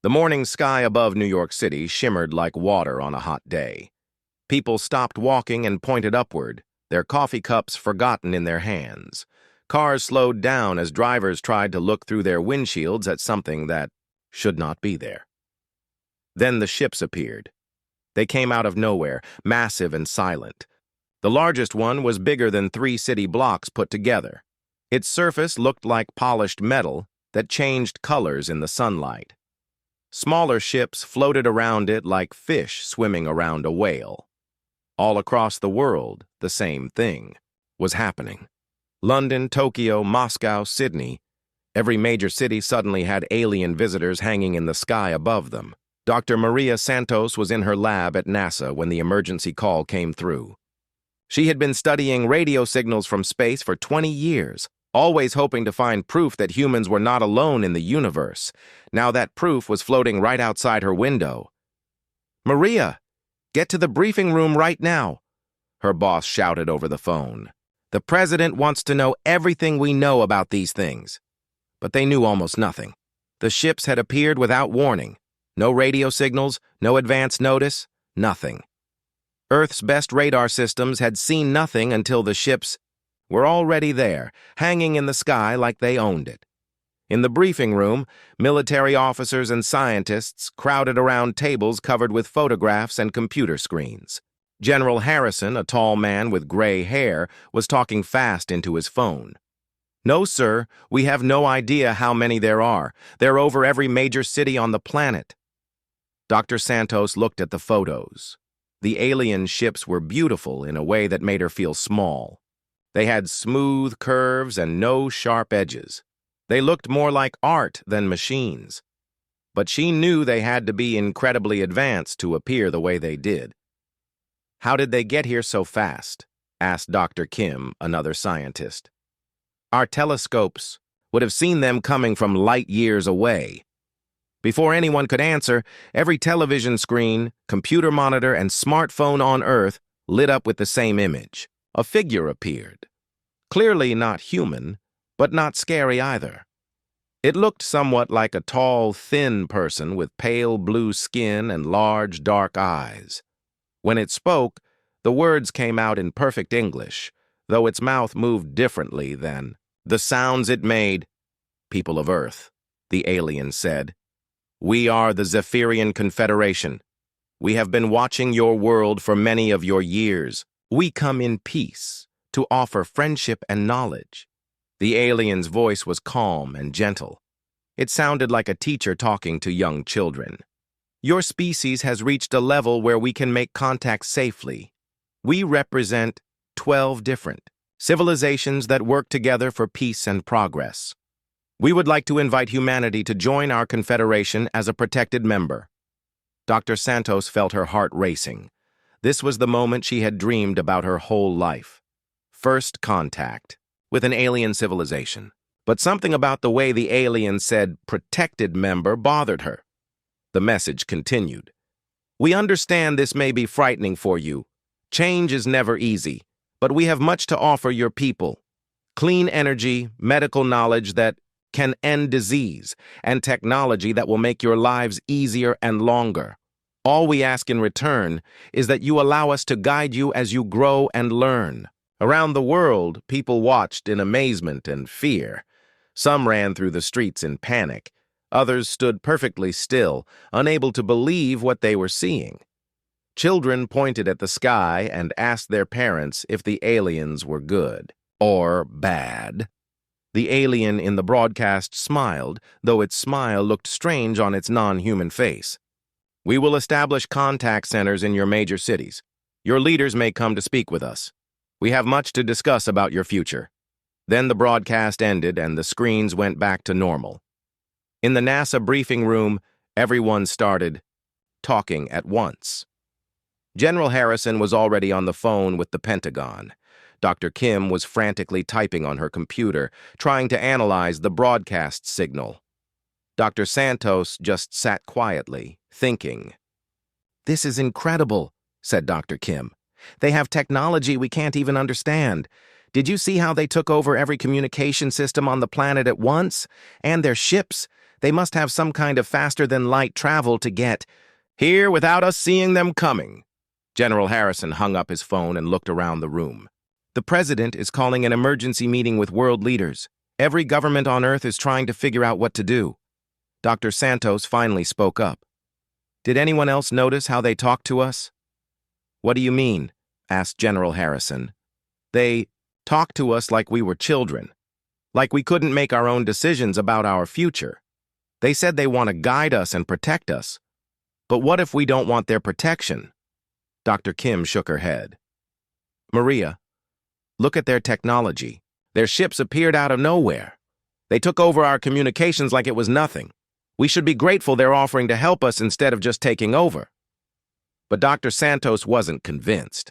The morning sky above New York City shimmered like water on a hot day. People stopped walking and pointed upward, their coffee cups forgotten in their hands. Cars slowed down as drivers tried to look through their windshields at something that should not be there. Then the ships appeared. They came out of nowhere, massive and silent. The largest one was bigger than 3 city blocks put together. Its surface looked like polished metal that changed colors in the sunlight. Smaller ships floated around it like fish swimming around a whale. All across the world, the same thing was happening. London, Tokyo, Moscow, Sydney. Every major city suddenly had alien visitors hanging in the sky above them. Dr. Maria Santos was in her lab at NASA when the emergency call came through. She had been studying radio signals from space for 20 years, always hoping to find proof that humans were not alone in the universe. Now that proof was floating right outside her window. "Maria, get to the briefing room right now," her boss shouted over the phone. "The president wants to know everything we know about these things." But they knew almost nothing. The ships had appeared without warning. No radio signals, no advance notice, nothing. Earth's best radar systems had seen nothing until the ships were already there, hanging in the sky like they owned it. In the briefing room, military officers and scientists crowded around tables covered with photographs and computer screens. General Harrison, a tall man with gray hair, was talking fast into his phone. "No, sir, we have no idea how many there are. They're over every major city on the planet." Dr. Santos looked at the photos. The alien ships were beautiful in a way that made her feel small. They had smooth curves and no sharp edges. They looked more like art than machines. But she knew they had to be incredibly advanced to appear the way they did. "How did they get here so fast?" asked Dr. Kim, another scientist. "Our telescopes would have seen them coming from light years away." Before anyone could answer, every television screen, computer monitor, and smartphone on Earth lit up with the same image. A figure appeared. Clearly not human, but not scary either. It looked somewhat like a tall, thin person with pale blue skin and large, dark eyes. When it spoke, the words came out in perfect English, though its mouth moved differently than the sounds it made. "People of Earth," the alien said, "we are the Zephyrian Confederation. We have been watching your world for many of your years. We come in peace to offer friendship and knowledge." The alien's voice was calm and gentle. It sounded like a teacher talking to young children. "Your species has reached a level where we can make contact safely. We represent 12 different civilizations that work together for peace and progress. We would like to invite humanity to join our confederation as a protected member." Dr. Santos felt her heart racing. This was the moment she had dreamed about her whole life. First contact with an alien civilization. But something about the way the alien said "protected member" bothered her. The message continued. "We understand this may be frightening for you. Change is never easy, but we have much to offer your people. Clean energy, medical knowledge that can end disease, and technology that will make your lives easier and longer. All we ask in return is that you allow us to guide you as you grow and learn." Around the world, people watched in amazement and fear. Some ran through the streets in panic. Others stood perfectly still, unable to believe what they were seeing. Children pointed at the sky and asked their parents if the aliens were good or bad. The alien in the broadcast smiled, though its smile looked strange on its non-human face. "We will establish contact centers in your major cities. Your leaders may come to speak with us. We have much to discuss about your future." Then the broadcast ended and the screens went back to normal. In the NASA briefing room, everyone started talking at once. General Harrison was already on the phone with the Pentagon. Dr. Kim was frantically typing on her computer, trying to analyze the broadcast signal. Dr. Santos just sat quietly, thinking. "This is incredible," said Dr. Kim. "They have technology we can't even understand. Did you see how they took over every communication system on the planet at once? And their ships, They must have some kind of faster-than-light travel to get here without us seeing them coming. General Harrison hung up his phone and looked around the room. The president is calling an emergency meeting with world leaders. Every government on Earth is trying to figure out what to do. Dr. Santos finally spoke up. Did anyone else notice how they talked to us? What do you mean? Asked General Harrison. They talked to us like we were children, like we couldn't make our own decisions about our future. They said they want to guide us and protect us. But what if we don't want their protection? Dr. Kim shook her head. Maria, look at their technology. Their ships appeared out of nowhere. They took over our communications like it was nothing. We should be grateful they're offering to help us instead of just taking over. But Dr. Santos wasn't convinced.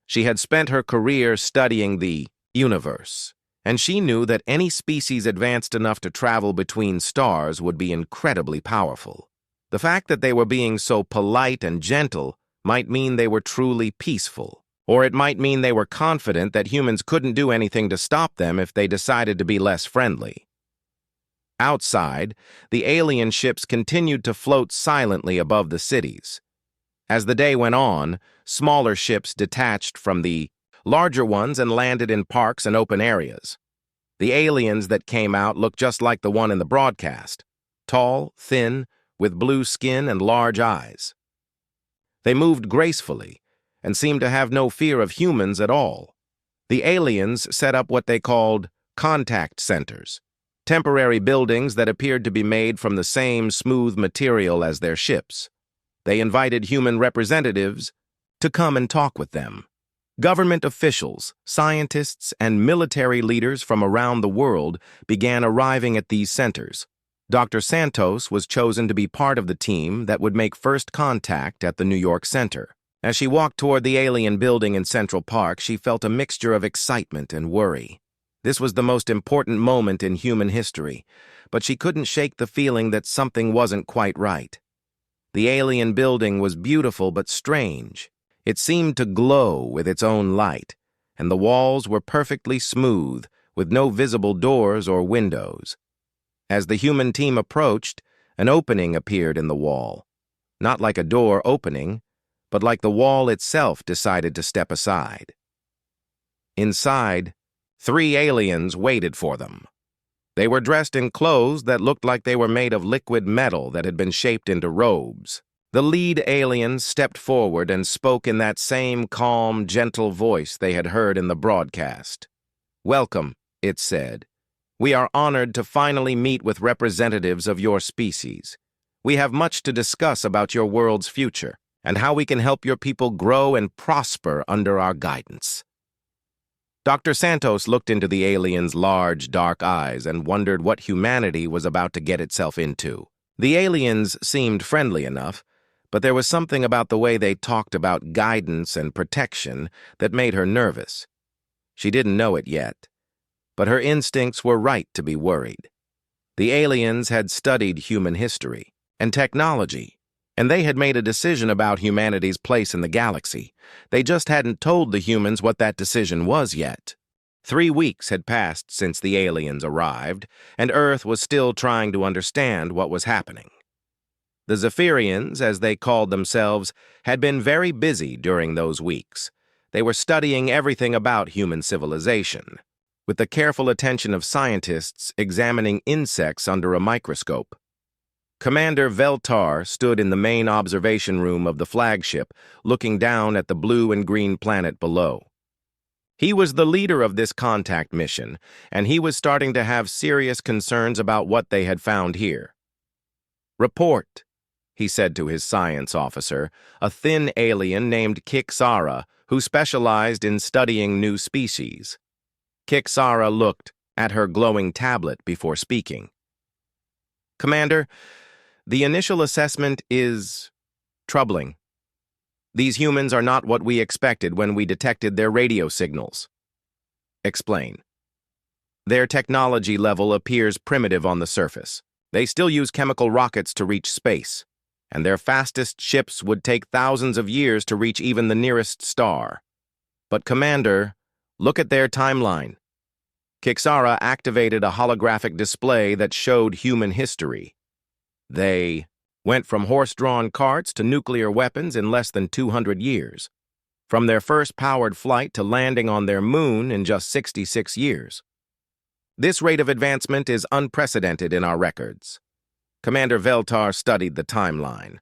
She had spent her career studying the universe, and she knew that any species advanced enough to travel between stars would be incredibly powerful. The fact that they were being so polite and gentle might mean they were truly peaceful, or it might mean they were confident that humans couldn't do anything to stop them if they decided to be less friendly. Outside, the alien ships continued to float silently above the cities. As the day went on, smaller ships detached from the larger ones and landed in parks and open areas. The aliens that came out looked just like the one in the broadcast, tall, thin, with blue skin and large eyes. They moved gracefully and seemed to have no fear of humans at all. The aliens set up what they called contact centers, temporary buildings that appeared to be made from the same smooth material as their ships. They invited human representatives to come and talk with them. Government officials, scientists, and military leaders from around the world began arriving at these centers. Dr. Santos was chosen to be part of the team that would make first contact at the New York Center. As she walked toward the alien building in Central Park, she felt a mixture of excitement and worry. This was the most important moment in human history, but she couldn't shake the feeling that something wasn't quite right. The alien building was beautiful but strange. It seemed to glow with its own light, and the walls were perfectly smooth, with no visible doors or windows. As the human team approached, an opening appeared in the wall. Not like a door opening, but like the wall itself decided to step aside. Inside, 3 aliens waited for them. They were dressed in clothes that looked like they were made of liquid metal that had been shaped into robes. The lead alien stepped forward and spoke in that same calm, gentle voice they had heard in the broadcast. "Welcome," it said. "We are honored to finally meet with representatives of your species. We have much to discuss about your world's future and how we can help your people grow and prosper under our guidance." Dr. Santos looked into the alien's large, dark eyes and wondered what humanity was about to get itself into. The aliens seemed friendly enough, but there was something about the way they talked about guidance and protection that made her nervous. She didn't know it yet, but her instincts were right to be worried. The aliens had studied human history and technology, and they had made a decision about humanity's place in the galaxy. They just hadn't told the humans what that decision was yet. 3 weeks had passed since the aliens arrived, and Earth was still trying to understand what was happening. The Zephyrians, as they called themselves, had been very busy during those weeks. They were studying everything about human civilization, with the careful attention of scientists examining insects under a microscope. Commander Veltar stood in the main observation room of the flagship, looking down at the blue and green planet below. He was the leader of this contact mission, and he was starting to have serious concerns about what they had found here. "Report," he said to his science officer, a thin alien named Kiksara, who specialized in studying new species. Kiksara looked at her glowing tablet before speaking. "Commander, the initial assessment is troubling. These humans are not what we expected when we detected their radio signals." "Explain." "Their technology level appears primitive on the surface. They still use chemical rockets to reach space, and their fastest ships would take thousands of years to reach even the nearest star. But, Commander, look at their timeline." Kiksara activated a holographic display that showed human history. They went from horse-drawn carts to nuclear weapons in less than 200 years, from their first powered flight to landing on their moon in just 66 years. This rate of advancement is unprecedented in our records. Commander Veltar studied the timeline.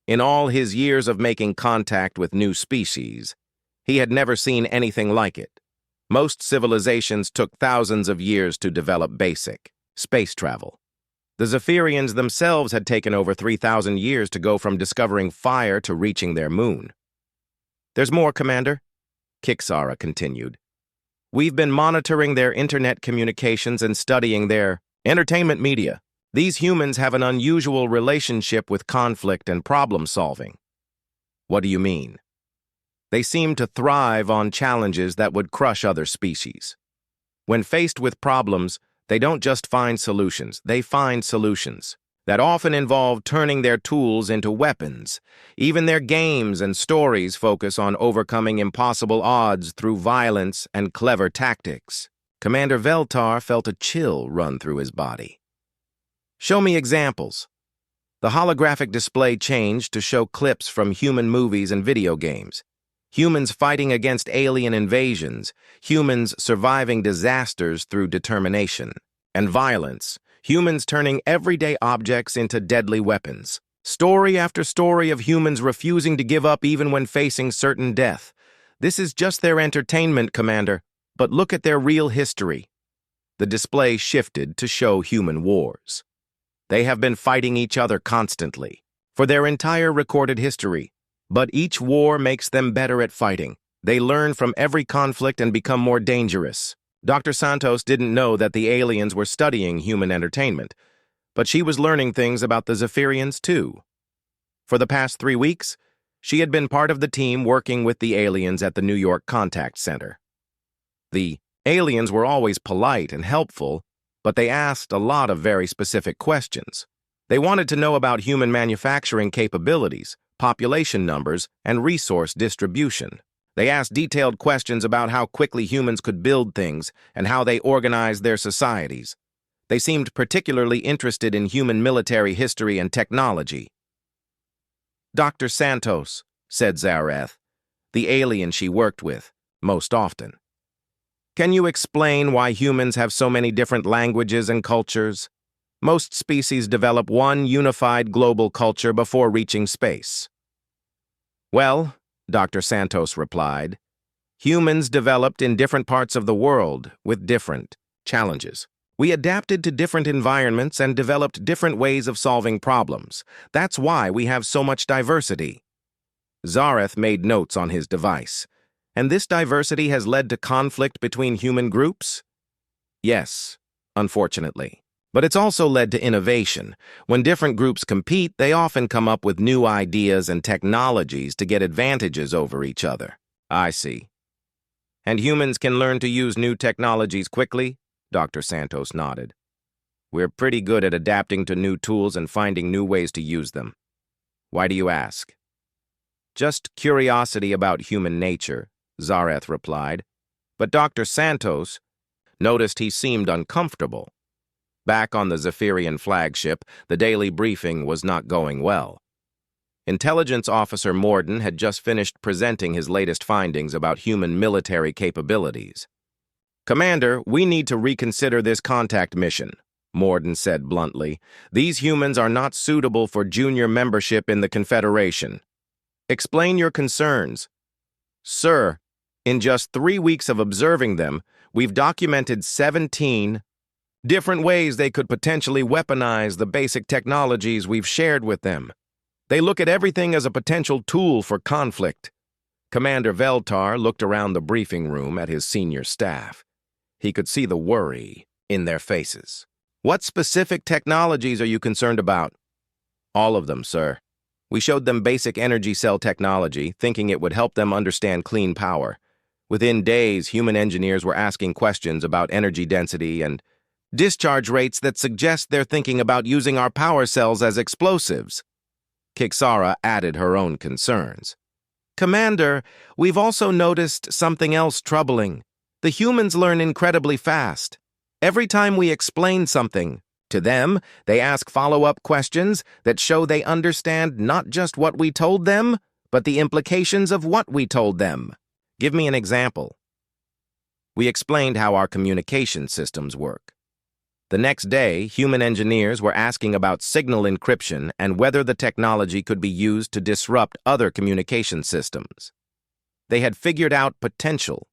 In all his years of making contact with new species, he had never seen anything like it. Most civilizations took thousands of years to develop basic space travel. The Zephyrians themselves had taken over 3,000 years to go from discovering fire to reaching their moon. "There's more, Commander," Kixara continued. "We've been monitoring their internet communications and studying their entertainment media. These humans have an unusual relationship with conflict and problem-solving." "What do you mean?" "They seem to thrive on challenges that would crush other species. When faced with problems, they don't just find solutions, they find solutions that often involve turning their tools into weapons. Even their games and stories focus on overcoming impossible odds through violence and clever tactics." Commander Veltar felt a chill run through his body. "Show me examples." The holographic display changed to show clips from human movies and video games. Humans fighting against alien invasions, humans surviving disasters through determination. And violence, humans turning everyday objects into deadly weapons. Story after story of humans refusing to give up even when facing certain death. This is just their entertainment, Commander, but look at their real history. The display shifted to show human wars. They have been fighting each other constantly, for their entire recorded history. But each war makes them better at fighting. They learn from every conflict and become more dangerous. Dr. Santos didn't know that the aliens were studying human entertainment, but she was learning things about the Zephyrians too. For the past 3 weeks, she had been part of the team working with the aliens at the New York Contact Center. The aliens were always polite and helpful, but they asked a lot of very specific questions. They wanted to know about human manufacturing capabilities, population numbers, and resource distribution. They asked detailed questions about how quickly humans could build things and how they organized their societies. They seemed particularly interested in human military history and technology. "Dr. Santos," said Zareth, the alien she worked with most often, "can you explain why humans have so many different languages and cultures? Most species develop one unified global culture before reaching space." "Well," Dr. Santos replied, "humans developed in different parts of the world with different challenges. We adapted to different environments and developed different ways of solving problems. That's why we have so much diversity." Zareth made notes on his device. "And this diversity has led to conflict between human groups?" "Yes, unfortunately. But it's also led to innovation. When different groups compete, they often come up with new ideas and technologies to get advantages over each other." "I see. And humans can learn to use new technologies quickly?" Dr. Santos nodded. "We're pretty good at adapting to new tools and finding new ways to use them." "Why do you ask?" "Just curiosity about human nature," Zareth replied. But Dr. Santos noticed he seemed uncomfortable. Back on the Zephyrian flagship, the daily briefing was not going well. Intelligence Officer Morden had just finished presenting his latest findings about human military capabilities. "Commander, we need to reconsider this contact mission," Morden said bluntly. "These humans are not suitable for junior membership in the Confederation. Explain your concerns." "Sir, in just 3 weeks of observing them, we've documented 17 different ways they could potentially weaponize the basic technologies we've shared with them. They look at everything as a potential tool for conflict." Commander Veltar looked around the briefing room at his senior staff. He could see the worry in their faces. "What specific technologies are you concerned about?" "All of them, sir. We showed them basic energy cell technology, thinking it would help them understand clean power. Within days, human engineers were asking questions about energy density and discharge rates that suggest they're thinking about using our power cells as explosives." Kixara added her own concerns. "Commander, we've also noticed something else troubling. The humans learn incredibly fast. Every time we explain something, To them, they ask follow-up questions that show they understand not just what we told them, but the implications of what we told them. Give me an example. We explained how our communication systems work. The next day, human engineers were asking about signal encryption and whether the technology could be used to disrupt other communication systems. They had figured out potential,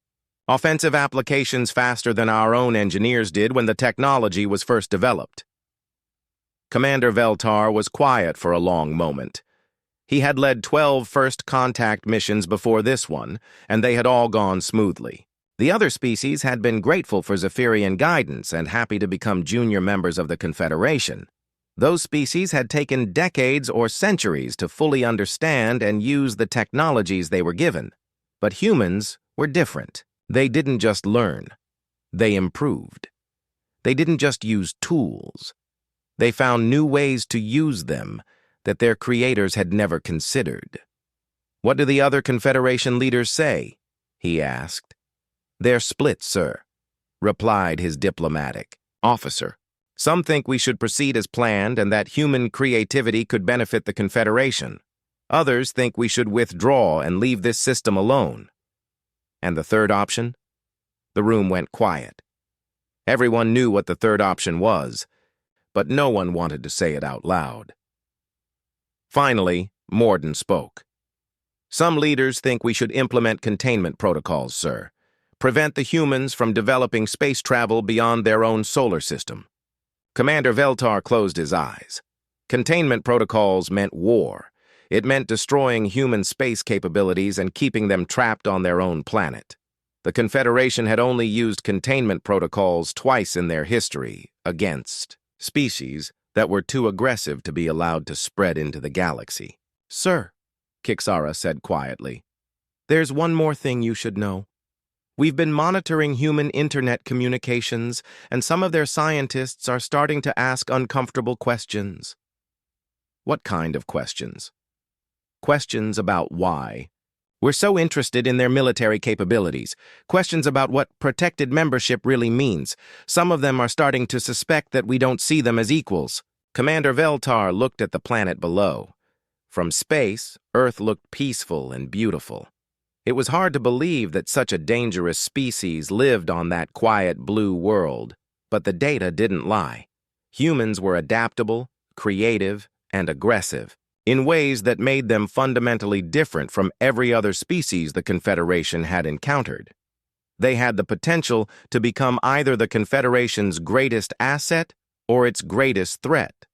offensive applications faster than our own engineers did when the technology was first developed. Commander Veltar was quiet for a long moment. He had led 12 first contact missions before this one, and they had all gone smoothly. The other species had been grateful for Zephyrian guidance and happy to become junior members of the Confederation. Those species had taken decades or centuries to fully understand and use the technologies they were given. But humans were different. They didn't just learn. They improved. They didn't just use tools. They found new ways to use them that their creators had never considered. "What do the other Confederation leaders say?" he asked. "They're split, sir," replied his diplomatic officer. "Some think we should proceed as planned and that human creativity could benefit the Confederation. Others think we should withdraw and leave this system alone." "And the third option?" The room went quiet. Everyone knew what the third option was, but no one wanted to say it out loud. Finally, Morden spoke. "Some leaders think we should implement containment protocols, sir. Prevent the humans from developing space travel beyond their own solar system." Commander Veltar closed his eyes. Containment protocols meant war. It meant destroying human space capabilities and keeping them trapped on their own planet. The Confederation had only used containment protocols twice in their history against species that were too aggressive to be allowed to spread into the galaxy. "Sir," Kixara said quietly, "there's one more thing you should know. We've been monitoring human internet communications, and some of their scientists are starting to ask uncomfortable questions." "What kind of questions?" "Questions about why. We're so interested in their military capabilities. Questions about what protected membership really means. Some of them are starting to suspect that we don't see them as equals." Commander Veltar looked at the planet below. From space, Earth looked peaceful and beautiful. It was hard to believe that such a dangerous species lived on that quiet blue world, but the data didn't lie. Humans were adaptable, creative, and aggressive, in ways that made them fundamentally different from every other species the Confederation had encountered. They had the potential to become either the Confederation's greatest asset or its greatest threat,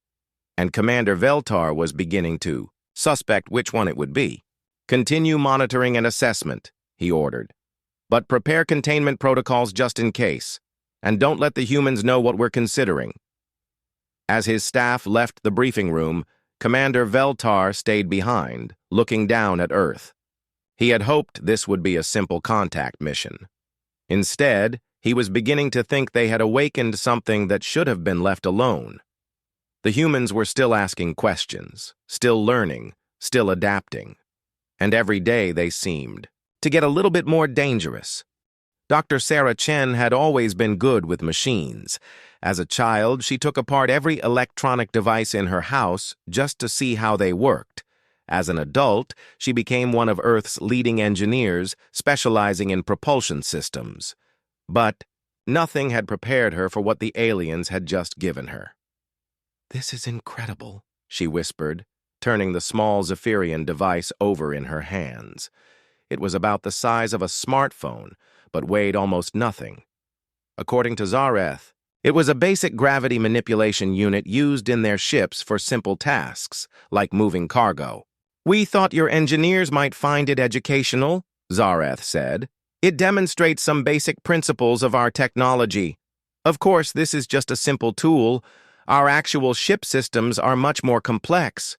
and Commander Veltar was beginning to suspect which one it would be. "Continue monitoring and assessment," he ordered. "But prepare containment protocols just in case, and don't let the humans know what we're considering." As his staff left the briefing room, Commander Veltar stayed behind, looking down at Earth. He had hoped this would be a simple contact mission. Instead, he was beginning to think they had awakened something that should have been left alone. The humans were still asking questions, still learning, still adapting. And every day they seemed to get a little bit more dangerous. Dr. Sarah Chen had always been good with machines. As a child, she took apart every electronic device in her house just to see how they worked. As an adult, she became one of Earth's leading engineers, specializing in propulsion systems. But nothing had prepared her for what the aliens had just given her. "This is incredible," she whispered, turning the small Zephyrian device over in her hands. It was about the size of a smartphone, but weighed almost nothing. According to Zareth, it was a basic gravity manipulation unit used in their ships for simple tasks, like moving cargo. "We thought your engineers might find it educational," Zareth said. "It demonstrates some basic principles of our technology. Of course, this is just a simple tool. Our actual ship systems are much more complex."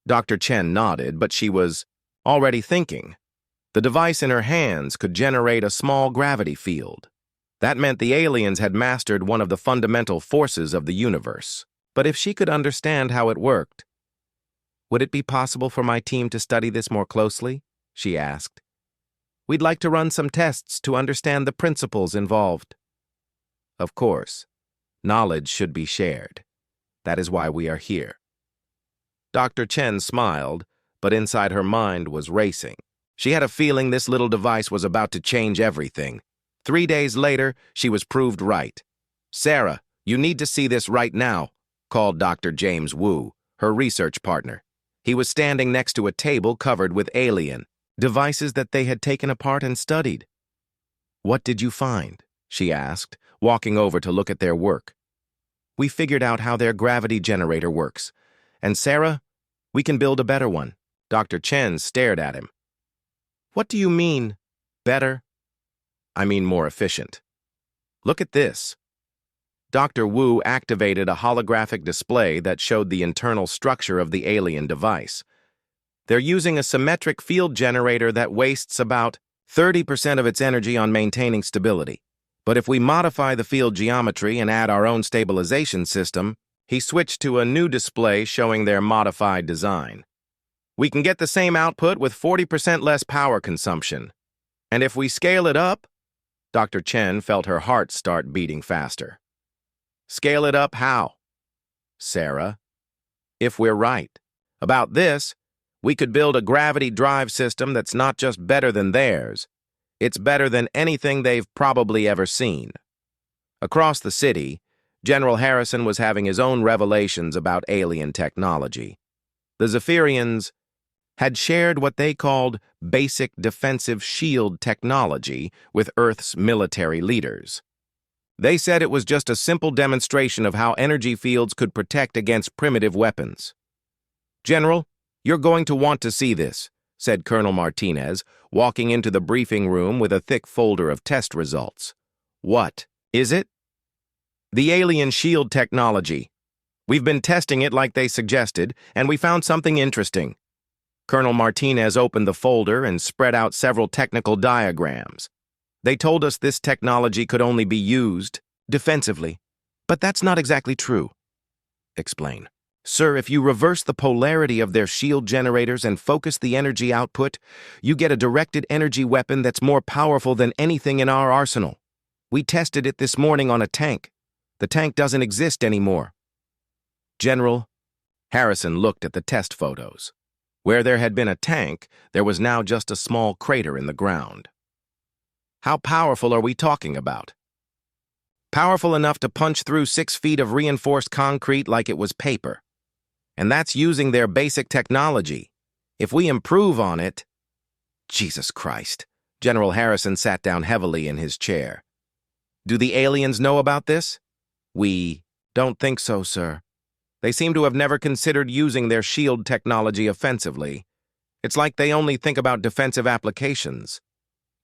Dr. Chen nodded, but she was already thinking. The device in her hands could generate a small gravity field. That meant the aliens had mastered one of the fundamental forces of the universe. But if she could understand how it worked, "Would it be possible for my team to study this more closely?" she asked. "We'd like to run some tests to understand the principles involved." Of course, knowledge should be shared. That is why we are here. Dr. Chen smiled, but inside her mind was racing. She had a feeling this little device was about to change everything. 3 days later, she was proved right. "Sarah, you need to see this right now," called Dr. James Wu, her research partner. He was standing next to a table covered with alien devices that they had taken apart and studied. "What did you find?" she asked, walking over to look at their work. "We figured out how their gravity generator works. And Sarah, we can build a better one." Dr. Chen stared at him. "What do you mean, better?" "I mean more efficient. Look at this." Dr. Wu activated a holographic display that showed the internal structure of the alien device. They're using a symmetric field generator that wastes about 30% of its energy on maintaining stability. But if we modify the field geometry and add our own stabilization system, he switched to a new display showing their modified design. "We can get the same output with 40% less power consumption. And if we scale it up," Dr. Chen felt her heart start beating faster. "Scale it up how?" "Sarah, if we're right about this, we could build a gravity drive system that's not just better than theirs, it's better than anything they've probably ever seen." Across the city, General Harrison was having his own revelations about alien technology. The Zephyrians had shared what they called basic defensive shield technology with Earth's military leaders. They said it was just a simple demonstration of how energy fields could protect against primitive weapons. "General, you're going to want to see this," said Colonel Martinez, walking into the briefing room with a thick folder of test results. "What is it?" "The alien shield technology. We've been testing it like they suggested, and we found something interesting." Colonel Martinez opened the folder and spread out several technical diagrams. "They told us this technology could only be used defensively, but that's not exactly true." "Explain." "Sir, if you reverse the polarity of their shield generators and focus the energy output, you get a directed energy weapon that's more powerful than anything in our arsenal. We tested it this morning on a tank. The tank doesn't exist anymore." "General," Harrison looked at the test photos. Where there had been a tank, there was now just a small crater in the ground. "How powerful are we talking about?" "Powerful enough to punch through 6 feet of reinforced concrete like it was paper. And that's using their basic technology. If we improve on it—" Jesus Christ. General Harrison sat down heavily in his chair. "Do the aliens know about this?" "We don't think so, sir. They seem to have never considered using their shield technology offensively. It's like they only think about defensive applications."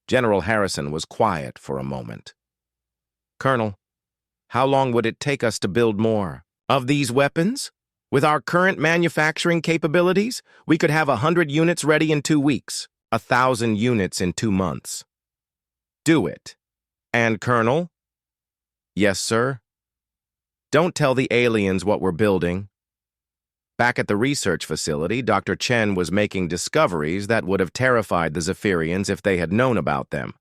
General Harrison was quiet for a moment. "Colonel, how long would it take us to build more of these weapons? With our current manufacturing capabilities, we could have 100 units ready in 2 weeks, 1,000 units in 2 months." "Do it." "And, Colonel?" "Yes, sir?" "Don't tell the aliens what we're building." Back at the research facility, Dr. Chen was making discoveries that would have terrified the Zephyrians if they had known about them.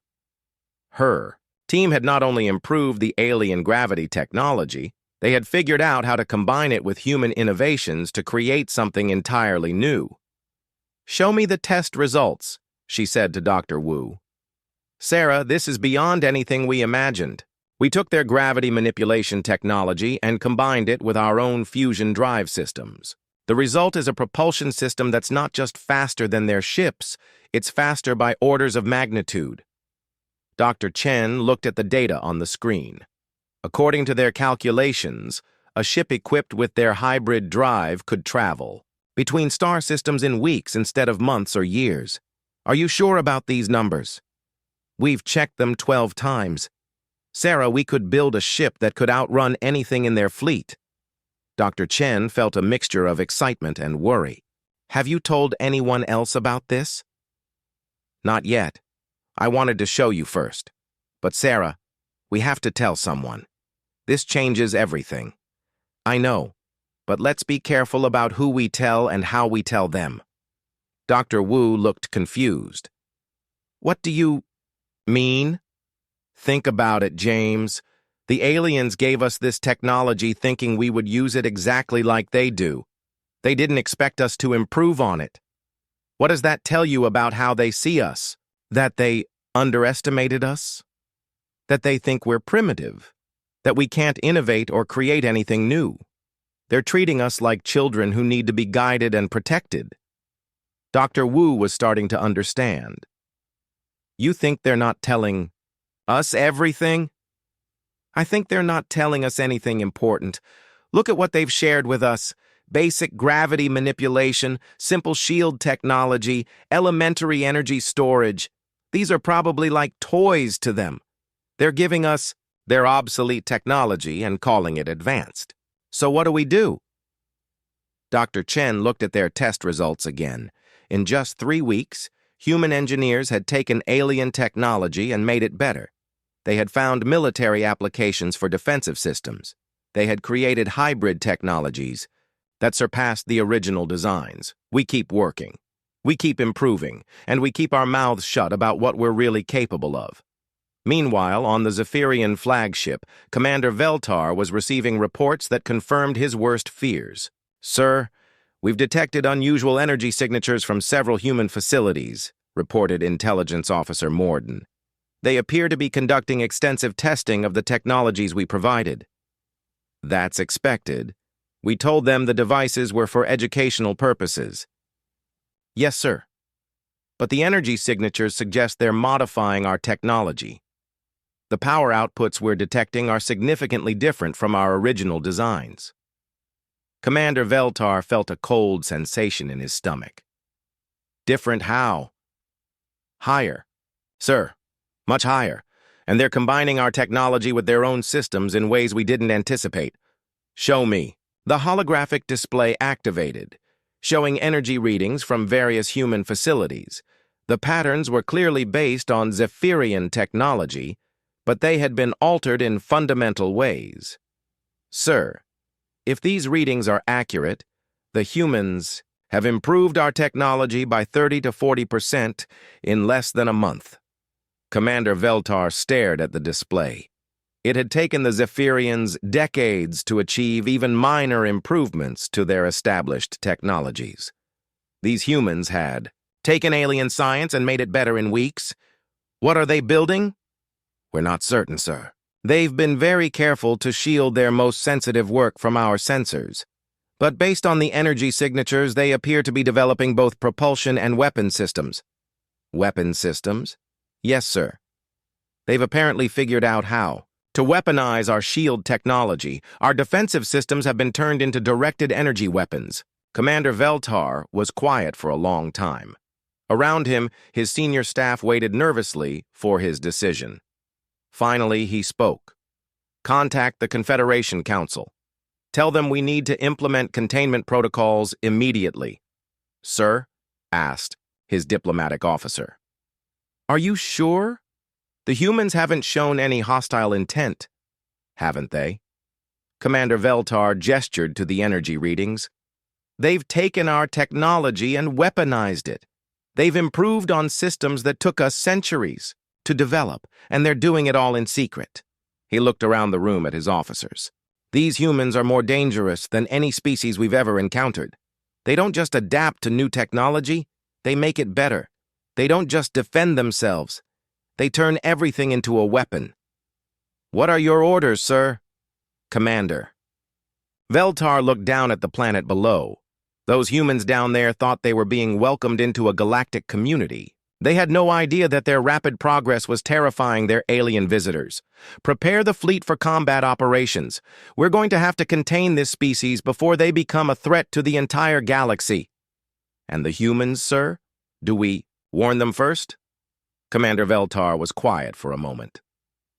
Her team had not only improved the alien gravity technology, they had figured out how to combine it with human innovations to create something entirely new. "Show me the test results," she said to Dr. Wu. "Sarah, this is beyond anything we imagined. We took their gravity manipulation technology and combined it with our own fusion drive systems. The result is a propulsion system that's not just faster than their ships, it's faster by orders of magnitude." Dr. Chen looked at the data on the screen. According to their calculations, a ship equipped with their hybrid drive could travel between star systems in weeks instead of months or years. "Are you sure about these numbers?" "We've checked them 12 times. Sarah, we could build a ship that could outrun anything in their fleet." Dr. Chen felt a mixture of excitement and worry. "Have you told anyone else about this?" "Not yet. I wanted to show you first. But Sarah, we have to tell someone. This changes everything." "I know, but let's be careful about who we tell and how we tell them." Dr. Wu looked confused. "What do you mean?" "Think about it, James. The aliens gave us this technology thinking we would use it exactly like they do. They didn't expect us to improve on it. What does that tell you about how they see us? That they underestimated us? That they think we're primitive? That we can't innovate or create anything new? They're treating us like children who need to be guided and protected. Dr. Wu was starting to understand. You think they're not telling us everything? I think they're not telling us anything important. Look at what they've shared with us. Basic gravity manipulation, simple shield technology, elementary energy storage. These are probably like toys to them. They're giving us their obsolete technology and calling it advanced. So what do we do? Dr. Chen looked at their test results again. In just 3 weeks, human engineers had taken alien technology and made it better. They had found military applications for defensive systems. They had created hybrid technologies that surpassed the original designs. We keep working. We keep improving, and we keep our mouths shut about what we're really capable of. Meanwhile, on the Zephyrian flagship, Commander Veltar was receiving reports that confirmed his worst fears. Sir, we've detected unusual energy signatures from several human facilities, reported Intelligence Officer Morden. They appear to be conducting extensive testing of the technologies we provided. That's expected. We told them the devices were for educational purposes. Yes, sir. But the energy signatures suggest they're modifying our technology. The power outputs we're detecting are significantly different from our original designs. Commander Veltar felt a cold sensation in his stomach. Different how? Higher. Sir, much higher. And they're combining our technology with their own systems in ways we didn't anticipate. Show me. The holographic display activated, showing energy readings from various human facilities. The patterns were clearly based on Zephyrian technology, but they had been altered in fundamental ways. Sir, if these readings are accurate, the humans have improved our technology by 30 to 40% in less than a month. Commander Veltar stared at the display. It had taken the Zephyrians decades to achieve even minor improvements to their established technologies. These humans had taken alien science and made it better in weeks. What are they building? We're not certain, sir. They've been very careful to shield their most sensitive work from our sensors. But based on the energy signatures, they appear to be developing both propulsion and weapon systems. Weapon systems? Yes, sir. They've apparently figured out how. To weaponize our shield technology, our defensive systems have been turned into directed energy weapons. Commander Veltar was quiet for a long time. Around him, his senior staff waited nervously for his decision. Finally, he spoke. Contact the Confederation Council. Tell them we need to implement containment protocols immediately. Sir? Asked his diplomatic officer. Are you sure? The humans haven't shown any hostile intent, haven't they? Commander Veltar gestured to the energy readings. They've taken our technology and weaponized it. They've improved on systems that took us centuries to develop, and they're doing it all in secret. He looked around the room at his officers. These humans are more dangerous than any species we've ever encountered. They don't just adapt to new technology, they make it better. They don't just defend themselves. They turn everything into a weapon. What are your orders, sir? Commander. Veltar looked down at the planet below. Those humans down there thought they were being welcomed into a galactic community. They had no idea that their rapid progress was terrifying their alien visitors. Prepare the fleet for combat operations. We're going to have to contain this species before they become a threat to the entire galaxy. And the humans, sir? Do we warn them first? Commander Veltar was quiet for a moment.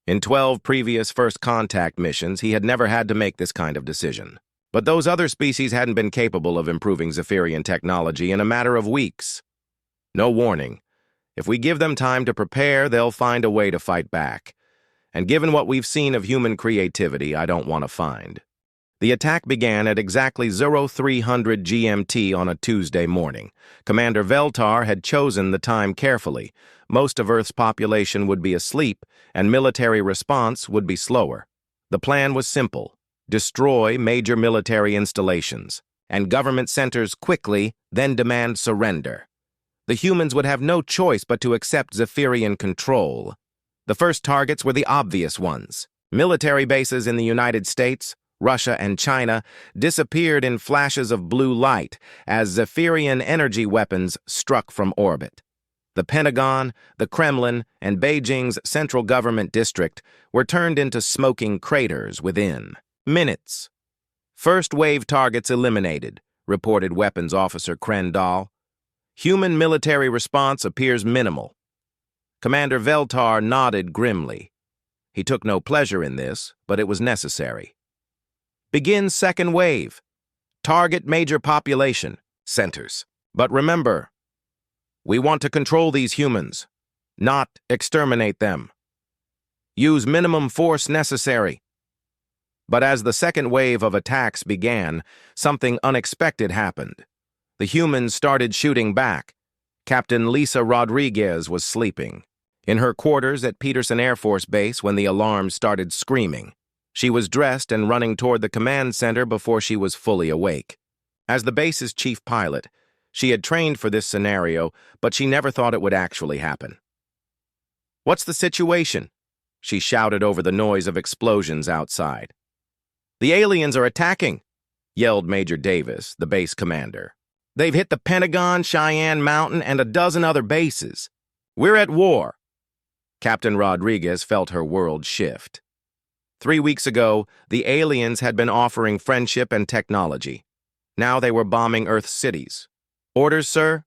In 12 previous first contact missions, he had never had to make this kind of decision. But those other species hadn't been capable of improving Zephyrian technology in a matter of weeks. No warning. If we give them time to prepare, they'll find a way to fight back. And given what we've seen of human creativity, I don't want to find. The attack began at exactly 0300 GMT on a Tuesday morning. Commander Veltar had chosen the time carefully. Most of Earth's population would be asleep, and military response would be slower. The plan was simple: destroy major military installations and government centers quickly, then demand surrender. The humans would have no choice but to accept Zephyrian control. The first targets were the obvious ones. Military bases in the United States, Russia, and China disappeared in flashes of blue light as Zephyrian energy weapons struck from orbit. The Pentagon, the Kremlin, and Beijing's central government district were turned into smoking craters within minutes. First wave targets eliminated, reported Weapons Officer Krendall. Human military response appears minimal. Commander Veltar nodded grimly. He took no pleasure in this, but it was necessary. Begin second wave. Target major population centers. But remember, we want to control these humans, not exterminate them. Use minimum force necessary. But as the second wave of attacks began, something unexpected happened. The humans started shooting back. Captain Lisa Rodriguez was sleeping in her quarters at Peterson Air Force Base when the alarm started screaming. She was dressed and running toward the command center before she was fully awake. As the base's chief pilot, she had trained for this scenario, but she never thought it would actually happen. "What's the situation?" she shouted over the noise of explosions outside. "The aliens are attacking," yelled Major Davis, the base commander. "They've hit the Pentagon, Cheyenne Mountain, and a dozen other bases. We're at war." Captain Rodriguez felt her world shift. 3 weeks ago, the aliens had been offering friendship and technology. Now they were bombing Earth's cities. "Orders, sir?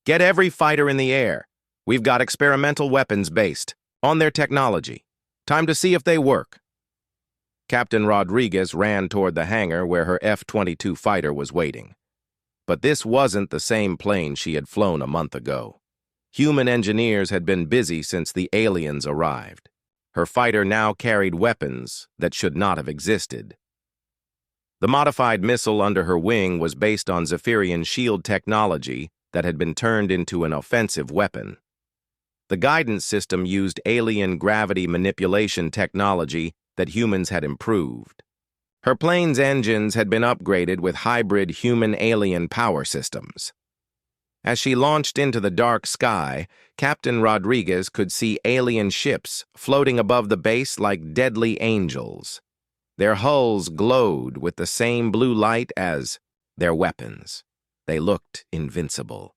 Get every fighter in the air. We've got experimental weapons based on their technology. Time to see if they work." Captain Rodriguez ran toward the hangar where her F-22 fighter was waiting. But this wasn't the same plane she had flown a month ago. Human engineers had been busy since the aliens arrived. Her fighter now carried weapons that should not have existed. The modified missile under her wing was based on Zephyrian shield technology that had been turned into an offensive weapon. The guidance system used alien gravity manipulation technology that humans had improved. Her plane's engines had been upgraded with hybrid human-alien power systems. As she launched into the dark sky, Captain Rodriguez could see alien ships floating above the base like deadly angels. Their hulls glowed with the same blue light as their weapons. They looked invincible.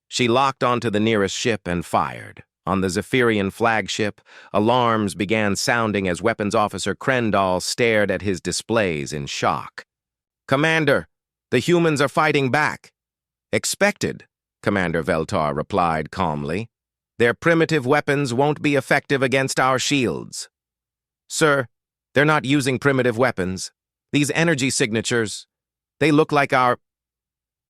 She locked onto the nearest ship and fired. On the Zephyrian flagship, alarms began sounding as Weapons Officer Krendall stared at his displays in shock. "Commander, the humans are fighting back." "Expected," Commander Veltar replied calmly. "Their primitive weapons won't be effective against our shields." "Sir, they're not using primitive weapons. These energy signatures, they look like our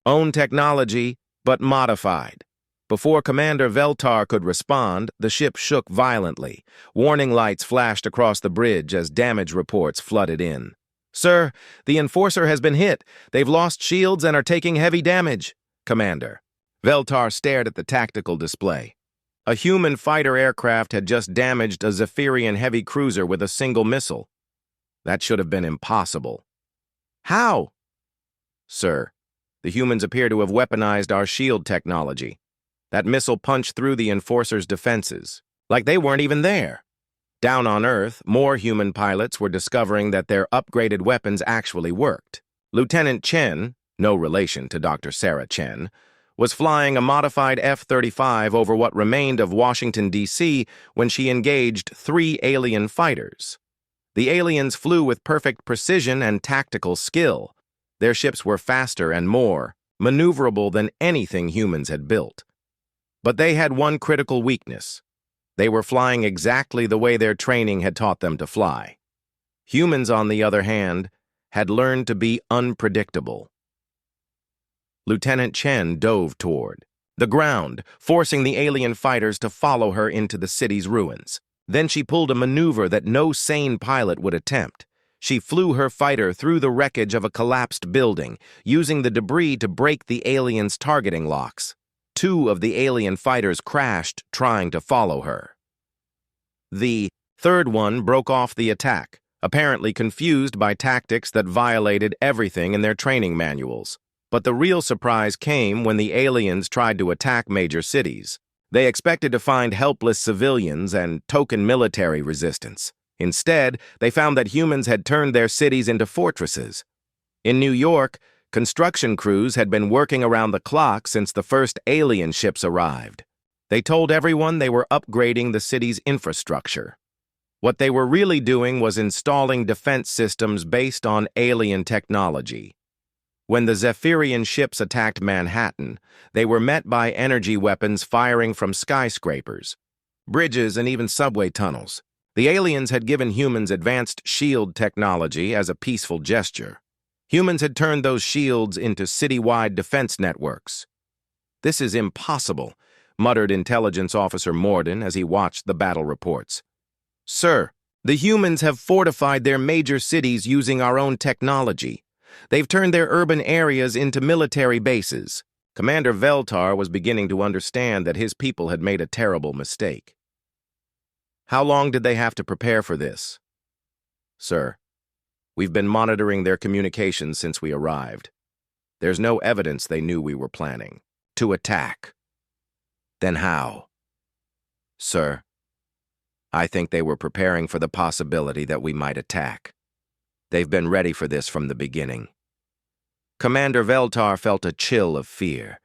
own technology, but modified." Before Commander Veltar could respond, the ship shook violently. Warning lights flashed across the bridge as damage reports flooded in. "Sir, the Enforcer has been hit. They've lost shields and are taking heavy damage." "Commander." Veltar stared at the tactical display. A human fighter aircraft had just damaged a Zephyrian heavy cruiser with a single missile. That should have been impossible. "How?" "Sir, the humans appear to have weaponized our shield technology. That missile punched through the Enforcer's defenses, like they weren't even there." Down on Earth, more human pilots were discovering that their upgraded weapons actually worked. Lieutenant Chen, no relation to Dr. Sarah Chen, was flying a modified F-35 over what remained of Washington, D.C. when she engaged 3 alien fighters. The aliens flew with perfect precision and tactical skill. Their ships were faster and more maneuverable than anything humans had built. But they had one critical weakness. They were flying exactly the way their training had taught them to fly. Humans, on the other hand, had learned to be unpredictable. Lieutenant Chen dove toward the ground, forcing the alien fighters to follow her into the city's ruins. Then she pulled a maneuver that no sane pilot would attempt. She flew her fighter through the wreckage of a collapsed building, using the debris to break the aliens' targeting locks. 2 of the alien fighters crashed trying to follow her. The third one broke off the attack, apparently confused by tactics that violated everything in their training manuals. But the real surprise came when the aliens tried to attack major cities. They expected to find helpless civilians and token military resistance. Instead, they found that humans had turned their cities into fortresses. In New York, construction crews had been working around the clock since the first alien ships arrived. They told everyone they were upgrading the city's infrastructure. What they were really doing was installing defense systems based on alien technology. When the Zephyrian ships attacked Manhattan, they were met by energy weapons firing from skyscrapers, bridges, and even subway tunnels. The aliens had given humans advanced shield technology as a peaceful gesture. Humans had turned those shields into citywide defense networks. "This is impossible," muttered Intelligence Officer Morden as he watched the battle reports. "Sir, the humans have fortified their major cities using our own technology. They've turned their urban areas into military bases." Commander Veltar was beginning to understand that his people had made a terrible mistake. "How long did they have to prepare for this?" "Sir, we've been monitoring their communications since we arrived. There's no evidence they knew we were planning to attack." "Then how?" "Sir, I think they were preparing for the possibility that we might attack. They've been ready for this from the beginning." Commander Veltar felt a chill of fear.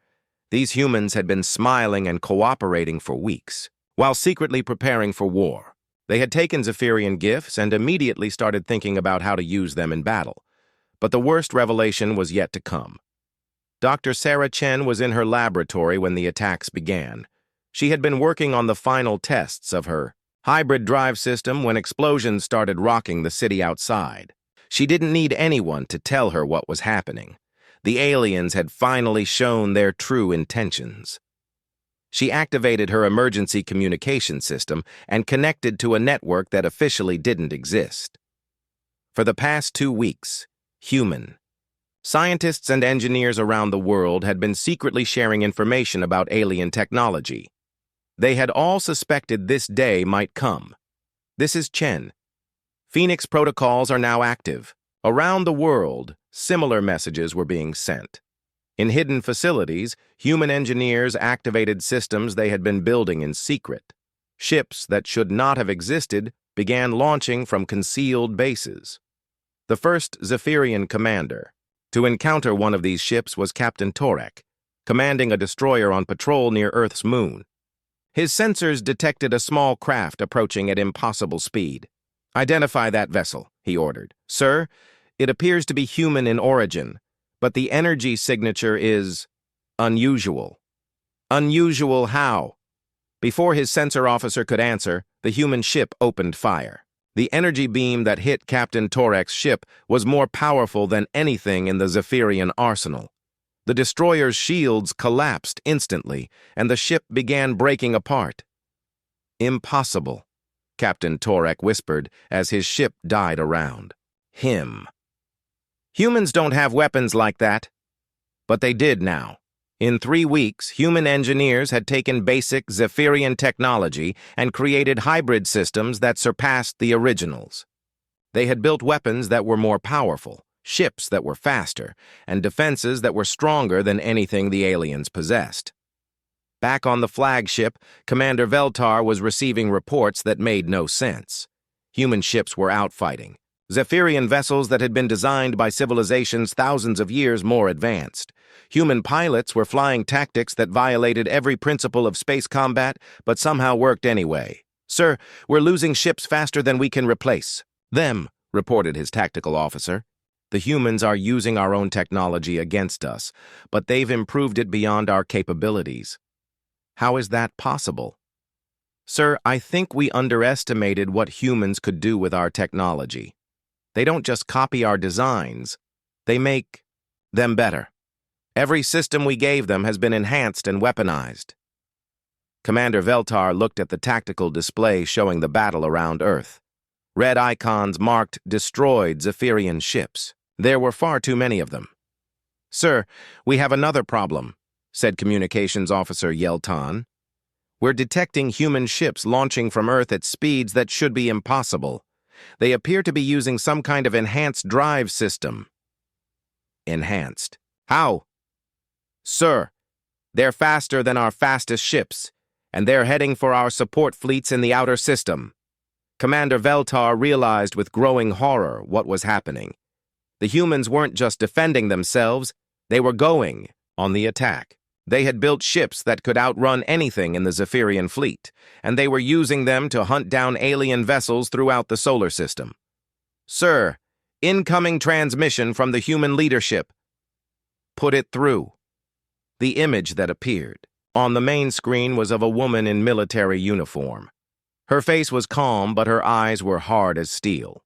These humans had been smiling and cooperating for weeks, while secretly preparing for war. They had taken Zephyrian gifts and immediately started thinking about how to use them in battle. But the worst revelation was yet to come. Dr. Sarah Chen was in her laboratory when the attacks began. She had been working on the final tests of her hybrid drive system when explosions started rocking the city outside. She didn't need anyone to tell her what was happening. The aliens had finally shown their true intentions. She activated her emergency communication system and connected to a network that officially didn't exist. For the past 2 weeks, scientists and engineers around the world had been secretly sharing information about alien technology. They had all suspected this day might come. "This is Chen. Phoenix protocols are now active. Around the world, similar messages were being sent. In hidden facilities, human engineers activated systems they had been building in secret. Ships that should not have existed began launching from concealed bases. The first Zephyrian commander to encounter one of these ships was Captain Torek, commanding a destroyer on patrol near Earth's moon. His sensors detected a small craft approaching at impossible speed. "Identify that vessel," he ordered. "Sir, it appears to be human in origin, but the energy signature is unusual." "Unusual how?" Before his sensor officer could answer, the human ship opened fire. The energy beam that hit Captain Torek's ship was more powerful than anything in the Zephyrian arsenal. The destroyer's shields collapsed instantly, and the ship began breaking apart. "Impossible," Captain Torek whispered as his ship died around him. "Humans don't have weapons like that." But they did now. In 3 weeks, human engineers had taken basic Zephyrian technology and created hybrid systems that surpassed the originals. They had built weapons that were more powerful, ships that were faster, and defenses that were stronger than anything the aliens possessed. Back on the flagship, Commander Veltar was receiving reports that made no sense. Human ships were outfighting Zephyrian vessels that had been designed by civilizations thousands of years more advanced. Human pilots were flying tactics that violated every principle of space combat, but somehow worked anyway. "Sir, we're losing ships faster than we can replace them," reported his tactical officer. "The humans are using our own technology against us, but they've improved it beyond our capabilities." "How is that possible?" "Sir, I think we underestimated what humans could do with our technology. They don't just copy our designs, they make them better. Every system we gave them has been enhanced and weaponized." Commander Veltar looked at the tactical display showing the battle around Earth. Red icons marked destroyed Zephyrian ships. There were far too many of them. "Sir, we have another problem," said Communications Officer Yeltan. "We're detecting human ships launching from Earth at speeds that should be impossible. They appear to be using some kind of enhanced drive system. Enhanced. How? Sir, they're faster than our fastest ships, and they're heading for our support fleets in the outer system. Commander Veltar realized with growing horror what was happening. The humans weren't just defending themselves, they were going on the attack. They had built ships that could outrun anything in the Zephyrian fleet, and they were using them to hunt down alien vessels throughout the solar system. Sir, incoming transmission from the human leadership. Put it through. The image that appeared on the main screen was of a woman in military uniform. Her face was calm, but her eyes were hard as steel.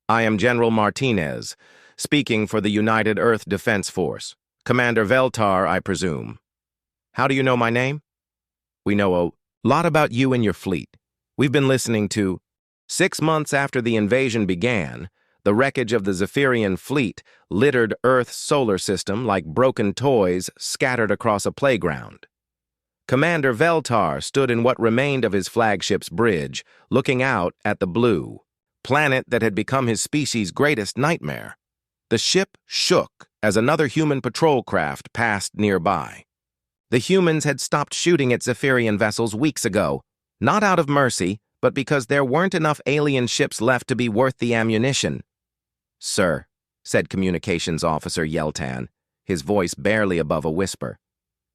I am General Martinez, speaking for the United Earth Defense Force. Commander Veltar, I presume. How do you know my name? We know a lot about you and your fleet. We've been listening to 6 months after the invasion began, the wreckage of the Zephyrian fleet littered Earth's solar system like broken toys scattered across a playground. Commander Veltar stood in what remained of his flagship's bridge, looking out at the blue planet that had become his species' greatest nightmare. The ship shook as another human patrol craft passed nearby. The humans had stopped shooting at Zephyrian vessels weeks ago, not out of mercy, but because there weren't enough alien ships left to be worth the ammunition. Sir, said Communications Officer Yeltan, his voice barely above a whisper,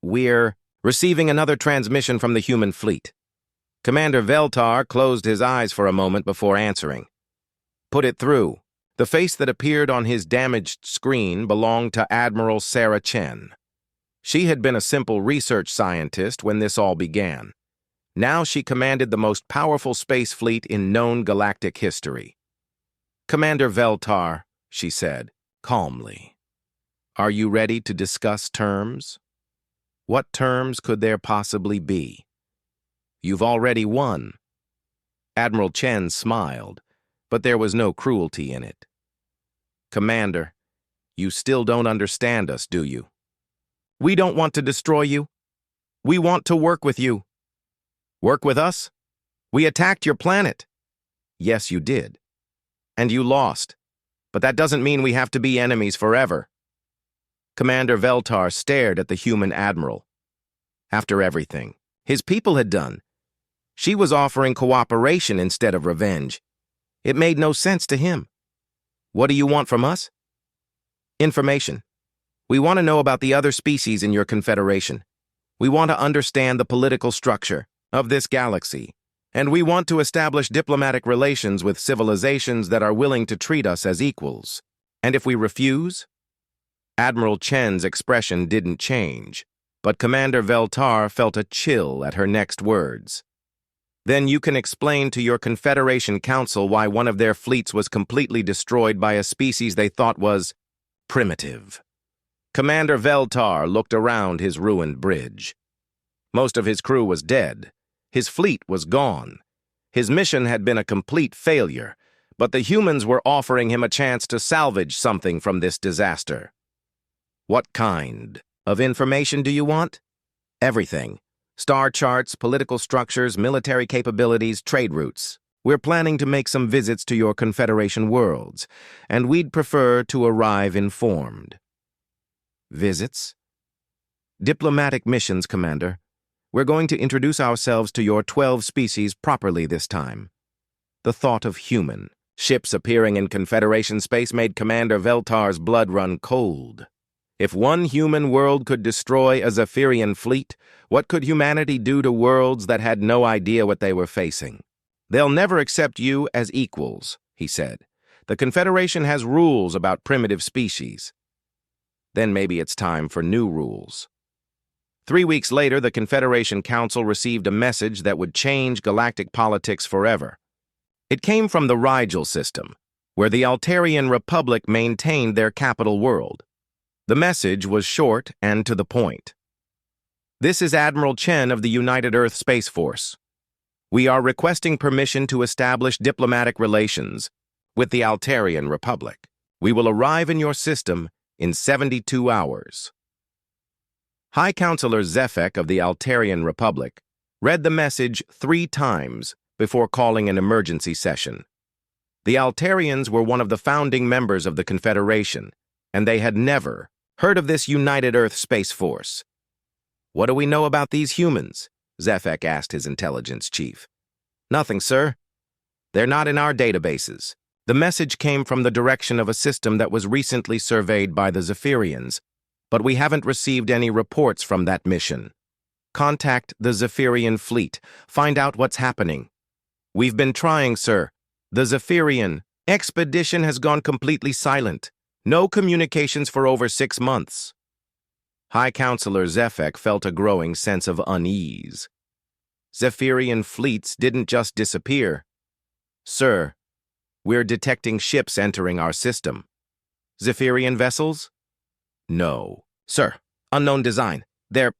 we're receiving another transmission from the human fleet. Commander Veltar closed his eyes for a moment before answering. Put it through. The face that appeared on his damaged screen belonged to Admiral Sarah Chen. She had been a simple research scientist when this all began. Now she commanded the most powerful space fleet in known galactic history. Commander Veltar, she said, calmly, are you ready to discuss terms? What terms could there possibly be? You've already won. Admiral Chen smiled, but there was no cruelty in it. Commander, you still don't understand us, do you? We don't want to destroy you. We want to work with you. Work with us? We attacked your planet. Yes, you did. And you lost. But that doesn't mean we have to be enemies forever. Commander Veltar stared at the human admiral. After everything his people had done, she was offering cooperation instead of revenge. It made no sense to him. What do you want from us? Information. We want to know about the other species in your confederation. We want to understand the political structure of this galaxy, and we want to establish diplomatic relations with civilizations that are willing to treat us as equals. And if we refuse? Admiral Chen's expression didn't change, but Commander Veltar felt a chill at her next words. Then you can explain to your Confederation Council why one of their fleets was completely destroyed by a species they thought was primitive. Commander Veltar looked around his ruined bridge. Most of his crew was dead. His fleet was gone. His mission had been a complete failure, but the humans were offering him a chance to salvage something from this disaster. What kind of information do you want? Everything. Star charts, political structures, military capabilities, trade routes. We're planning to make some visits to your Confederation worlds, and we'd prefer to arrive informed. Visits? Diplomatic missions, Commander. We're going to introduce ourselves to your 12 species properly this time. The thought of human ships appearing in Confederation space made Commander Veltar's blood run cold. If one human world could destroy a Zephyrian fleet, what could humanity do to worlds that had no idea what they were facing? They'll never accept you as equals, he said. The Confederation has rules about primitive species. Then maybe it's time for new rules. 3 weeks later, the Confederation Council received a message that would change galactic politics forever. It came from the Rigel system, where the Altarian Republic maintained their capital world. The message was short and to the point. This is Admiral Chen of the United Earth Space Force. We are requesting permission to establish diplomatic relations with the Altarian Republic. We will arrive in your system in 72 hours. High Counselor Zefek of the Altarian Republic read the message 3 times before calling an emergency session. The Altarians were one of the founding members of the Confederation, and they had never heard of this United Earth Space Force. "What do we know about these humans?" Zefek asked his intelligence chief. "Nothing, sir. They're not in our databases." The message came from the direction of a system that was recently surveyed by the Zephyrians, but we haven't received any reports from that mission. Contact the Zephyrian fleet. Find out what's happening. "We've been trying, sir. The Zephyrian expedition has gone completely silent. No communications for over 6 months." High Counselor Zefek felt a growing sense of unease. Zephyrian fleets didn't just disappear. "Sir, we're detecting ships entering our system." "Zephyrian vessels?" "No. Sir, unknown design. They're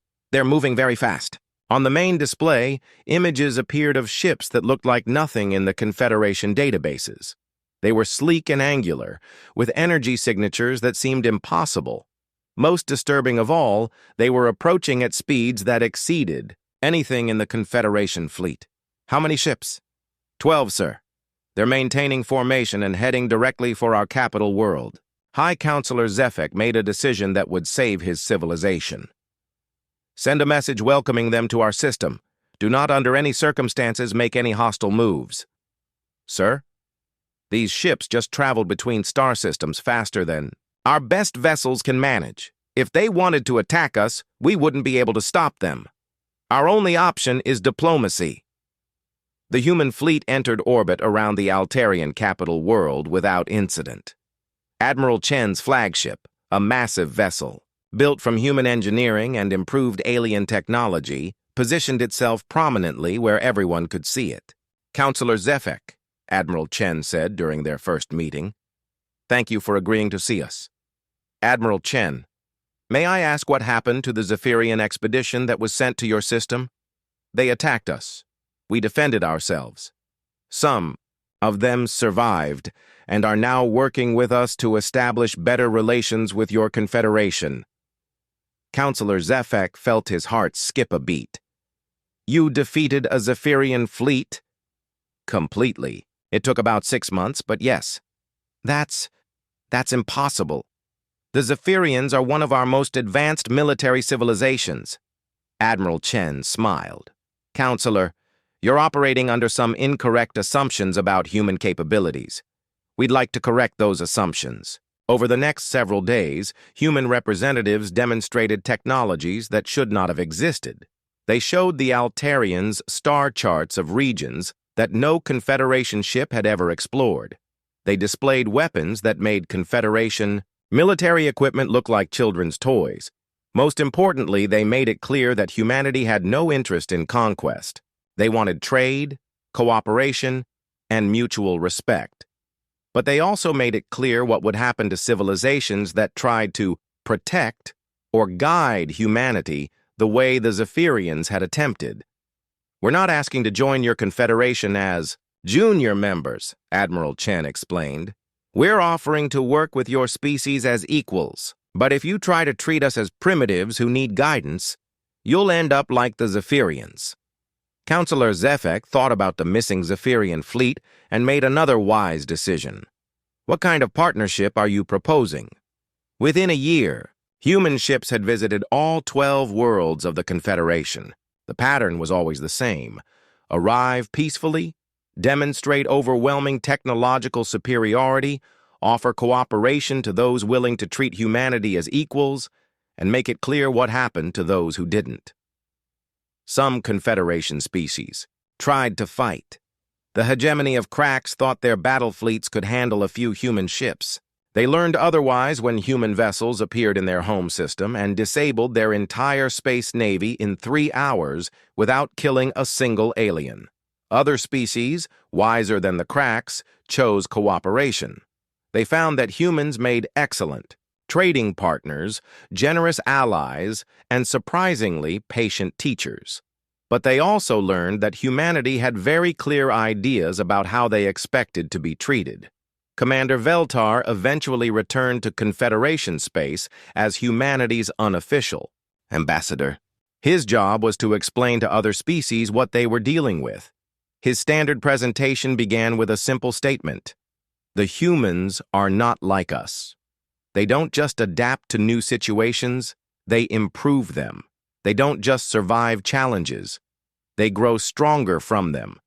moving very fast." On the main display, images appeared of ships that looked like nothing in the Confederation databases. They were sleek and angular, with energy signatures that seemed impossible. Most disturbing of all, they were approaching at speeds that exceeded anything in the Confederation fleet. "How many ships?" 12, sir. They're maintaining formation and heading directly for our capital world." High Counselor Zefek made a decision that would save his civilization. "Send a message welcoming them to our system. Do not under any circumstances make any hostile moves." "Sir? These ships just traveled between star systems faster than our best vessels can manage. If they wanted to attack us, we wouldn't be able to stop them. Our only option is diplomacy." The human fleet entered orbit around the Altarian capital world without incident. Admiral Chen's flagship, a massive vessel, built from human engineering and improved alien technology, positioned itself prominently where everyone could see it. "Counselor Zefek," Admiral Chen said during their first meeting, "thank you for agreeing to see us." "Admiral Chen, may I ask what happened to the Zephyrian expedition that was sent to your system?" "They attacked us. We defended ourselves. Some of them survived and are now working with us to establish better relations with your Confederation." Counselor Zefek felt his heart skip a beat. "You defeated a Zephyrian fleet?" "Completely. It took about 6 months, but yes. That's impossible. The Zephyrians are one of our most advanced military civilizations." Admiral Chen smiled. "Counselor, you're operating under some incorrect assumptions about human capabilities. We'd like to correct those assumptions." Over the next several days, human representatives demonstrated technologies that should not have existed. They showed the Altarians star charts of regions that no Confederation ship had ever explored. They displayed weapons that made Confederation military equipment look like children's toys. Most importantly, they made it clear that humanity had no interest in conquest. They wanted trade, cooperation, and mutual respect. But they also made it clear what would happen to civilizations that tried to protect or guide humanity the way the Zephyrians had attempted. "We're not asking to join your confederation as junior members," Admiral Chen explained. "We're offering to work with your species as equals. But if you try to treat us as primitives who need guidance, you'll end up like the Zephyrians." Counselor Zefek thought about the missing Zephyrian fleet and made another wise decision. "What kind of partnership are you proposing?" Within a year, human ships had visited all 12 worlds of the Confederation. The pattern was always the same: arrive peacefully, demonstrate overwhelming technological superiority, offer cooperation to those willing to treat humanity as equals, and make it clear what happened to those who didn't. Some Confederation species tried to fight. The hegemony of cracks thought their battle fleets could handle a few human ships. They learned otherwise when human vessels appeared in their home system and disabled their entire space navy in 3 hours without killing a single alien. Other species, wiser than the cracks, chose cooperation. They found that humans made excellent trading partners, generous allies, and surprisingly patient teachers. But they also learned that humanity had very clear ideas about how they expected to be treated. Commander Veltar eventually returned to Confederation space as humanity's unofficial ambassador. His job was to explain to other species what they were dealing with. His standard presentation began with a simple statement: The humans are not like us. They don't just adapt to new situations, they improve them. They don't just survive challenges, they grow stronger from them.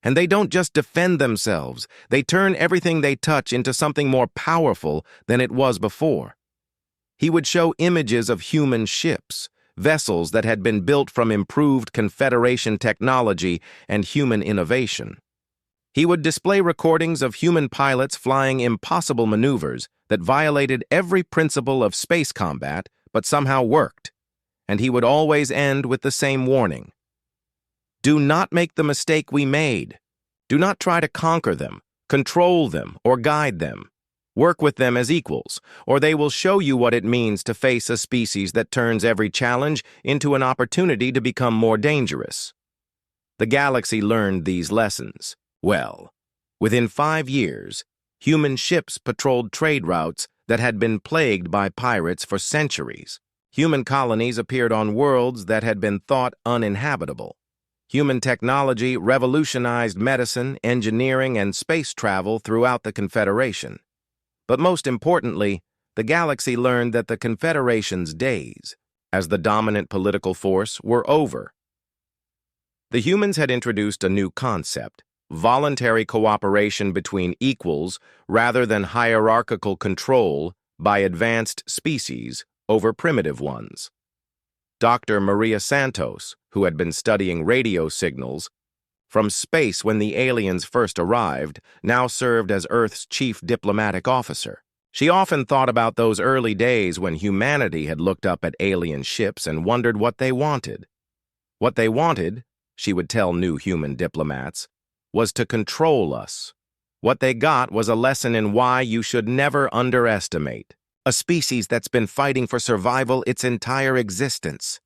And they don't just defend themselves, they turn everything they touch into something more powerful than it was before. He would show images of human ships, vessels that had been built from improved Confederation technology and human innovation. He would display recordings of human pilots flying impossible maneuvers that violated every principle of space combat but somehow worked. And he would always end with the same warning. Do not make the mistake we made. Do not try to conquer them, control them, or guide them. Work with them as equals, or they will show you what it means to face a species that turns every challenge into an opportunity to become more dangerous. The galaxy learned these lessons. Well, within 5 years, human ships patrolled trade routes that had been plagued by pirates for centuries. Human colonies appeared on worlds that had been thought uninhabitable. Human technology revolutionized medicine, engineering, and space travel throughout the Confederation. But most importantly, the galaxy learned that the Confederation's days, as the dominant political force, were over. The humans had introduced a new concept: voluntary cooperation between equals rather than hierarchical control by advanced species over primitive ones. Dr. Maria Santos, who had been studying radio signals from space when the aliens first arrived, now served as Earth's chief diplomatic officer. She often thought about those early days when humanity had looked up at alien ships and wondered what they wanted. What they wanted, she would tell new human diplomats, was to control us. What they got was a lesson in why you should never underestimate a species that's been fighting for survival its entire existence.